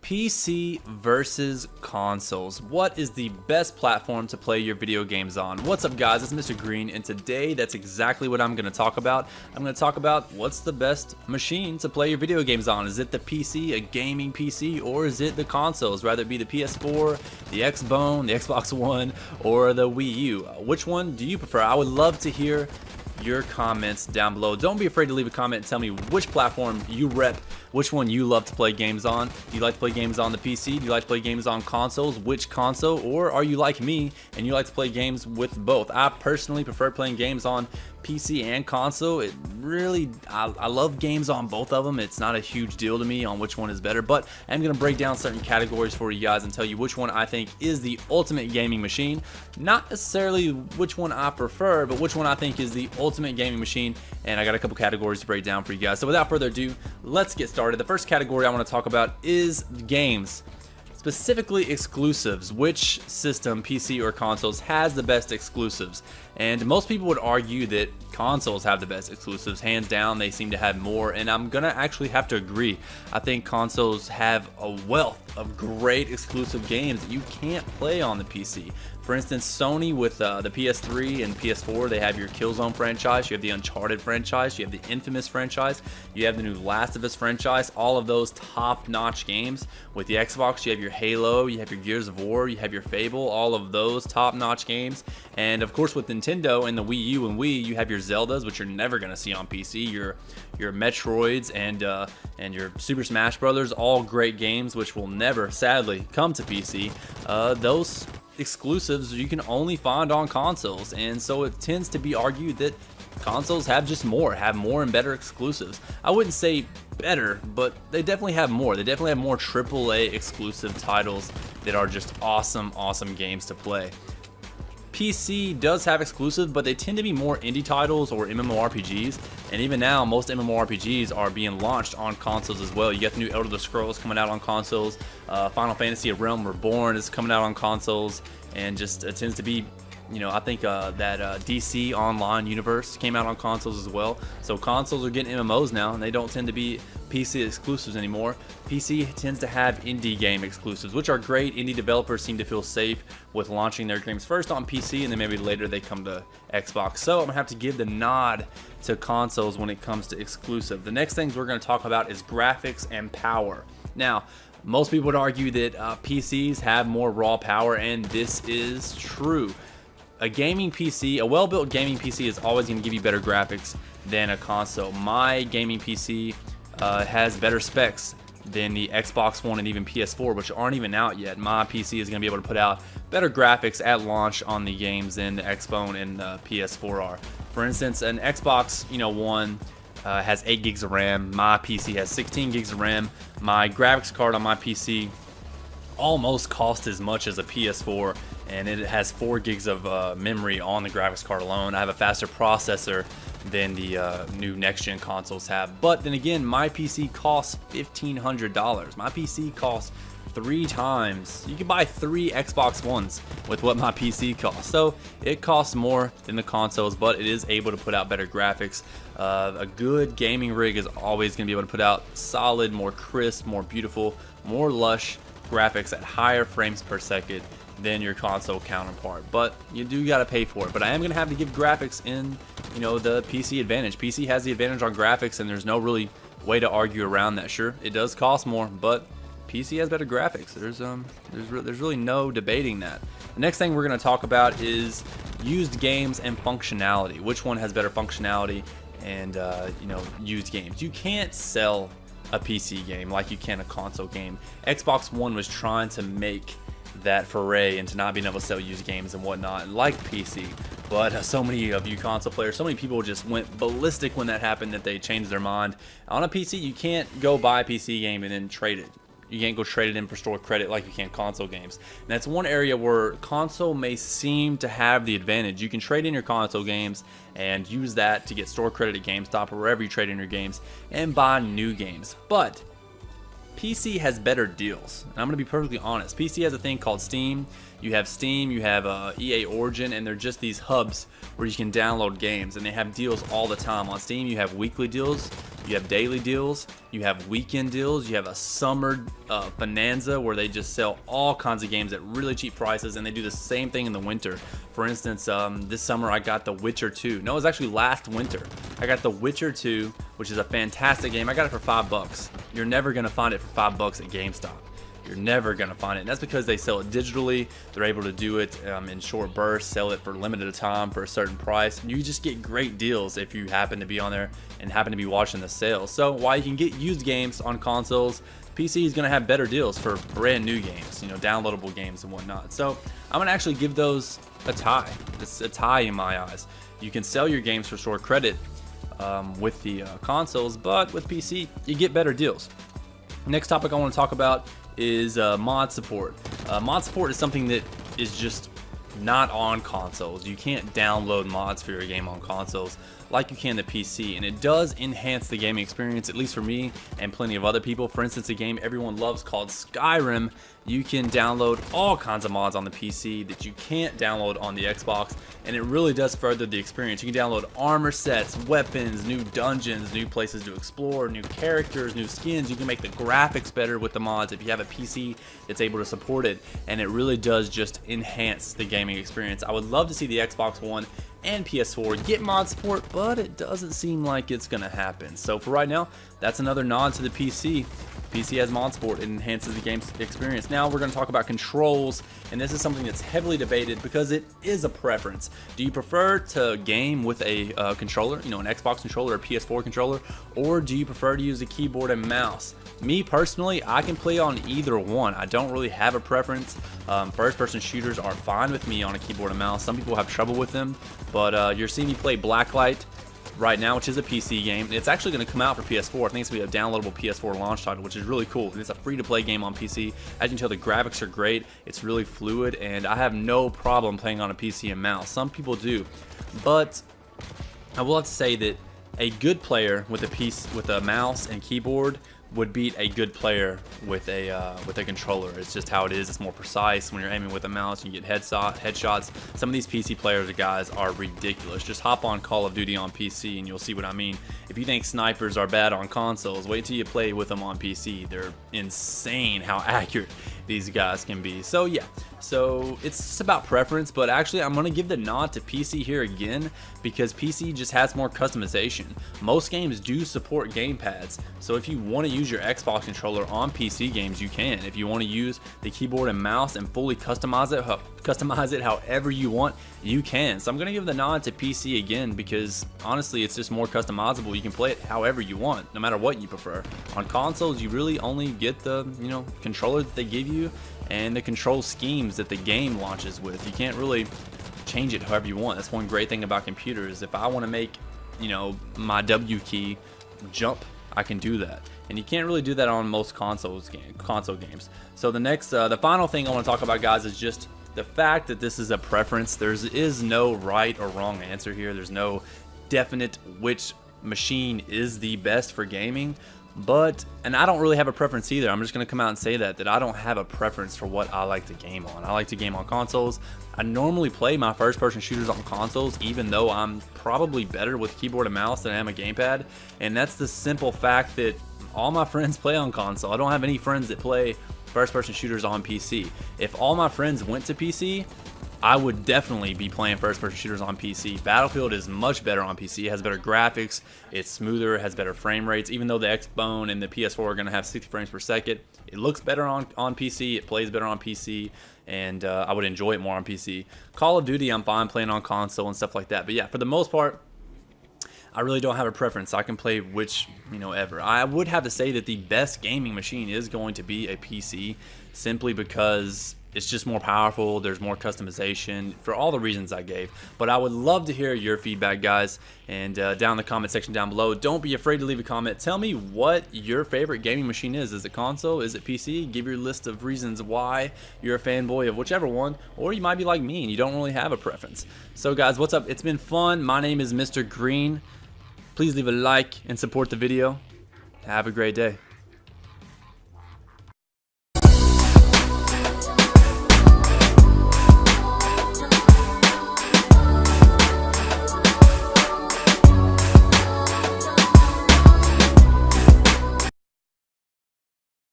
PC versus consoles. What is the best platform to play your video games on? What's up, guys? It's Mr. Green, and today that's exactly what I'm going to talk about. I'm going to talk about what's the best machine to play your video games on. Is it the PC, a gaming PC, or is it the consoles? Rather it be the PS4, the Xbone, the Xbox One, or the Wii U. Which one do you prefer? I would love to hear your comments down below. Don't be afraid to leave a comment and tell me which platform you rep, which one you love to play games on. Do you like to play games on the PC? Do you like to play games on consoles? Which console? Or are you like me and you like to play games with both? I personally prefer playing games on PC and console. It really, I love games on both of them. It's not a huge deal to me on which one is better, but I'm going to break down certain categories for you guys and tell you which one I think is the ultimate gaming machine. Not necessarily which one I prefer, but which one I think is the ultimate gaming machine, and I got a couple categories to break down for you guys. So without further ado, let's get started. The first category I want to talk about is games. Specifically exclusives. Which system, PC or consoles, has the best exclusives? And most people would argue that consoles have the best exclusives. Hands down, they seem to have more, and I'm gonna actually have to agree. I think consoles have a wealth of great exclusive games that you can't play on the PC. For instance, Sony with the PS3 and PS4, they have your Killzone franchise, you have the Uncharted franchise, you have the Infamous franchise, you have the new Last of Us franchise, all of those top-notch games. With the Xbox, you have your Halo, you have your Gears of War, you have your Fable, all of those top-notch games. And of course with Nintendo and the Wii U and Wii, you have your Zeldas, which you're never going to see on PC, your Metroids and your Super Smash Brothers, all great games which will never, sadly, come to PC. Those exclusives you can only find on consoles, and so it tends to be argued that consoles have more and better exclusives. I wouldn't say better, but they definitely have more. They definitely have more AAA exclusive titles that are just awesome games to play. PC does have exclusive, but they tend to be more indie titles or MMORPGs, and even now most MMORPGs are being launched on consoles as well. You got the new Elder Scrolls coming out on consoles, Final Fantasy: A Realm Reborn is coming out on consoles, and just it tends to be, you know, I think that DC Online universe came out on consoles as well. So consoles are getting MMOs now, and they don't tend to be PC exclusives anymore. PC tends to have indie game exclusives, which are great. Indie developers seem to feel safe with launching their games first on PC, and then maybe later they come to Xbox. So I'm gonna have to give the nod to consoles when it comes to exclusive. The next things we're gonna talk about is graphics and power. Now, most people would argue that PCs have more raw power, and this is true. A gaming PC, a well-built gaming PC is always going to give you better graphics than a console. My gaming PC has better specs than the Xbox One and even PS4, which aren't even out yet. My PC is going to be able to put out better graphics at launch on the games than the Xbone and the PS4 are. For instance, an Xbox One has 8 gigs of RAM. My PC has 16 gigs of RAM. My graphics card on my PC almost cost as much as a PS4, and it has 4 gigs of memory on the graphics card alone. I have a faster processor than the new next-gen consoles have. But then again, my PC costs $1,500. My PC costs 3 times. You can buy 3 Xbox Ones with what my PC costs. So it costs more than the consoles, but it is able to put out better graphics. A good gaming rig is always going to be able to put out solid, more crisp, more beautiful, more lush graphics at higher frames per second than your console counterpart, but you do got to pay for it. But I am going to have to give graphics in, the PC advantage. PC has the advantage on graphics, and there's no really way to argue around that. Sure, it does cost more, but PC has better graphics. There's really no debating that. The next thing we're going to talk about is used games and functionality. Which one has better functionality and used games? You can't sell a PC game like you can a console game. Xbox One was trying to make that foray into not being able to sell used games and whatnot like PC, but so many of you console players, so many people just went ballistic when that happened that they changed their mind. On a PC, you can't go buy a PC game and then trade it. You can't go trade it in for store credit like you can console games. And that's one area where console may seem to have the advantage. You can trade in your console games and use that to get store credit at GameStop or wherever you trade in your games and buy new games. But PC has better deals, and I'm going to be perfectly honest. PC has a thing called Steam. You have Steam, you have EA Origin, and they're just these hubs where you can download games, and they have deals all the time. On Steam, you have weekly deals You have daily deals, you have weekend deals, you have a summer bonanza where they just sell all kinds of games at really cheap prices, and they do the same thing in the winter. For instance, this summer I got The Witcher 2. No, it was actually last winter. I got The Witcher 2, which is a fantastic game. I got it for $5. You're never gonna find it for $5 at GameStop. You're never gonna find it, and that's because they sell it digitally. They're able to do it in short bursts, sell it for limited time for a certain price. You just get great deals if you happen to be on there and happen to be watching the sales. So while you can get used games on consoles, PC is gonna have better deals for brand new games, downloadable games and whatnot. So I'm gonna actually give those a tie. It's a tie in my eyes. You can sell your games for short credit with the consoles, but with PC you get better deals. Next topic I want to talk about is mod support. Mod support is something that is just not on consoles. You can't download mods for your game on consoles like you can the PC, and it does enhance the gaming experience, at least for me and plenty of other people. For instance, a game everyone loves called Skyrim, you can download all kinds of mods on the PC that you can't download on the Xbox, and it really does further the experience. You can download armor sets, weapons, new dungeons, new places to explore, new characters, new skins. You can make the graphics better with the mods if you have a PC that's able to support it, and it really does just enhance the gaming experience. I would love to see the Xbox One and PS4 get mod support, but it doesn't seem like it's gonna happen. So for right now, that's another nod to the PC. PC has mod support. It enhances the game's experience. Now we're going to talk about controls, and this is something that's heavily debated because it is a preference. Do you prefer to game with a controller, an Xbox controller or a PS4 controller, or do you prefer to use a keyboard and mouse? Me personally, I can play on either one. I don't really have a preference. First-person shooters are fine with me on a keyboard and mouse. Some people have trouble with them, but you're seeing me play Blacklight right now, which is a PC game. It's actually going to come out for PS4. I think it's going to be a downloadable PS4 launch title, which is really cool. It's a free-to-play game on PC. As you can tell, the graphics are great. It's really fluid, and I have no problem playing on a PC and mouse. Some people do, but I will have to say that a good player with a mouse and keyboard would beat a good player with a controller. It's just how it is. It's more precise. When you're aiming with a mouse, you get headshots. Some of these PC players, guys, are ridiculous. Just hop on Call of Duty on PC and you'll see what I mean. If you think snipers are bad on consoles, wait till you play with them on PC. They're insane how accurate these guys can be. So yeah, so it's just about preference, but actually I'm going to give the nod to PC here again because PC just has more customization. Most games do support gamepads, so if you want to use your Xbox controller on PC games, you can. If you want to use the keyboard and mouse and fully customize it however you want, you can. So I'm going to give the nod to PC again because honestly it's just more customizable. You can play it however you want, no matter what you prefer. On consoles, you really only get the controller that they give you and the control schemes that the game launches with. You can't really change it however you want. That's one great thing about computers. If I want to make my W key jump, I can do that, and you can't really do that on most console games. So the final thing I want to talk about, guys, is just the fact that this is a preference. There is no right or wrong answer here. There's no definite which machine is the best for gaming. And I don't really have a preference either. I'm just going to come out and say that I don't have a preference for what I like to game on. I like to game on consoles. I normally play my first-person shooters on consoles, even though I'm probably better with keyboard and mouse than I am a gamepad. And that's the simple fact that all my friends play on console. I don't have any friends that play first-person shooters on PC. If all my friends went to PC, I would definitely be playing first-person shooters on PC. Battlefield is much better on PC. It has better graphics, it's smoother, it has better frame rates. Even though the Xbone and the PS4 are going to have 60 frames per second, it looks better on PC, it plays better on PC, and I would enjoy it more on PC. Call of Duty, I'm fine playing on console and stuff like that. But yeah, for the most part, I really don't have a preference. I can play which, ever. I would have to say that the best gaming machine is going to be a PC, simply because it's just more powerful, there's more customization, for all the reasons I gave. But I would love to hear your feedback, guys, and down in the comment section down below. Don't be afraid to leave a comment. Tell me what your favorite gaming machine is. Is it console? Is it PC? Give your list of reasons why you're a fanboy of whichever one, or you might be like me and you don't really have a preference. So guys, what's up? It's been fun. My name is Mr. Green. Please leave a like and support the video. Have a great day.